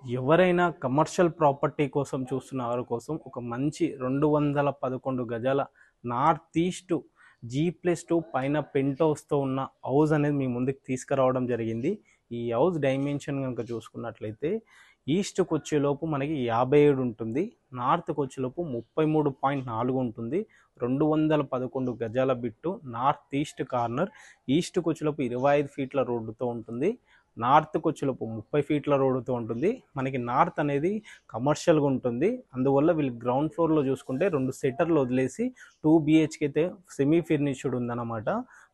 ఎవరైనా commercial property కోసం చూస్తున్న వారి కోసం ఒక మంచి 211 గజాల నార్త్ ఈస్ట్ G+2 పైన పెంట్ హౌస్తో ఉన్న హౌస్ అనేది మీ ముందుకు తీసుకురావడం జరిగింది. ఈ హౌస్ డైమెన్షన్ కనుక చూసుకున్నట్లయితే ఈస్ట్కి వచ్చేలోపు మనకి 57 ఉంటుంది, నార్త్కి వచ్చేలోపు 33.4 ఉంటుంది. 211 గజాల బిట్టు, నార్త్ ఈస్ట్ కార్నర్, ఈస్ట్కి వచ్చేలోపు 25 ఫీట్ల రోడ్డుతో ఉంటుంది, నార్త్కి వచ్చేలోపు 30 ఫీట్ల రోడ్డుతో ఉంటుంది. మనకి నార్త్ అనేది కమర్షియల్గా ఉంటుంది, అందువల్ల వీళ్ళు గ్రౌండ్ ఫ్లోర్లో చూసుకుంటే 2 సెటర్లు వదిలేసి 2 BHK అయితే సెమీ ఫర్నిష్డ్ ఉందన్నమాట.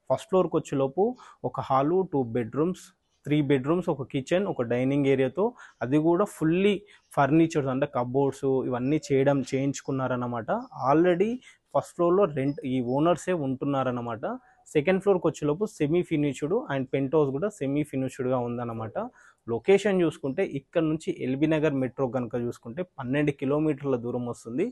ఫస్ట్ ఫ్లోర్కి వచ్చేలోపు ఒక హాలు, 2 బెడ్రూమ్స్, 3 బెడ్రూమ్స్, ఒక కిచెన్, ఒక డైనింగ్ ఏరియాతో, అది కూడా ఫుల్లీ ఫర్నిచర్స్ అంటే కబోర్డ్స్ ఇవన్నీ చేయించుకున్నారన్నమాట. ఆల్రెడీ ఫస్ట్ ఫ్లోర్లో రెంట్ ఈ ఓనర్సే ఉంటున్నారన్నమాట. సెకండ్ ఫ్లోర్కి వచ్చేలోపు semi finished and penthouse కూడా సెమీ ఫినిష్డ్గా ఉందన్నమాట. లొకేషన్ చూసుకుంటే ఇక్కడ నుంచి ఎల్బీ నగర్ మెట్రో కనుక చూసుకుంటే 12 కిలోమీటర్ల దూరం వస్తుంది.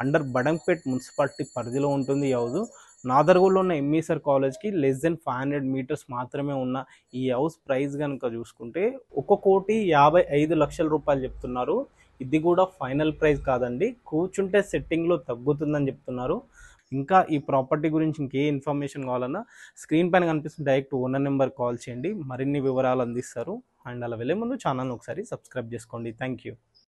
అండర్ బడంగ్పేట్ మున్సిపాలిటీ పరిధిలో ఉంటుంది ఈ హౌస్. నాదర్గూడలో ఉన్న ఎంఈసర్ కాలేజ్కి లెస్ దెన్ 500 మీటర్స్ మాత్రమే ఉన్న ఈ హౌస్ ప్రైస్ కనుక చూసుకుంటే 1,55,00,000 రూపాయలు చెప్తున్నారు. ఇది కూడా ఫైనల్ ప్రైస్ కాదండి, కూర్చుంటే సెట్టింగ్లో తగ్గుతుందని చెప్తున్నారు. ఇంకా ఈ ప్రాపర్టీ గురించి ఇంకే ఇన్ఫర్మేషన్ కావాలన్నా స్క్రీన్ పైన కనిపిస్తున్న డైరెక్ట్ ఓనర్ నెంబర్ కాల్ చేయండి, మరిన్ని వివరాలు అందిస్తారు. అండ్ అలా వెళ్ళే ముందు ఛానల్ని ఒకసారి సబ్స్క్రైబ్ చేసుకోండి. Thank you.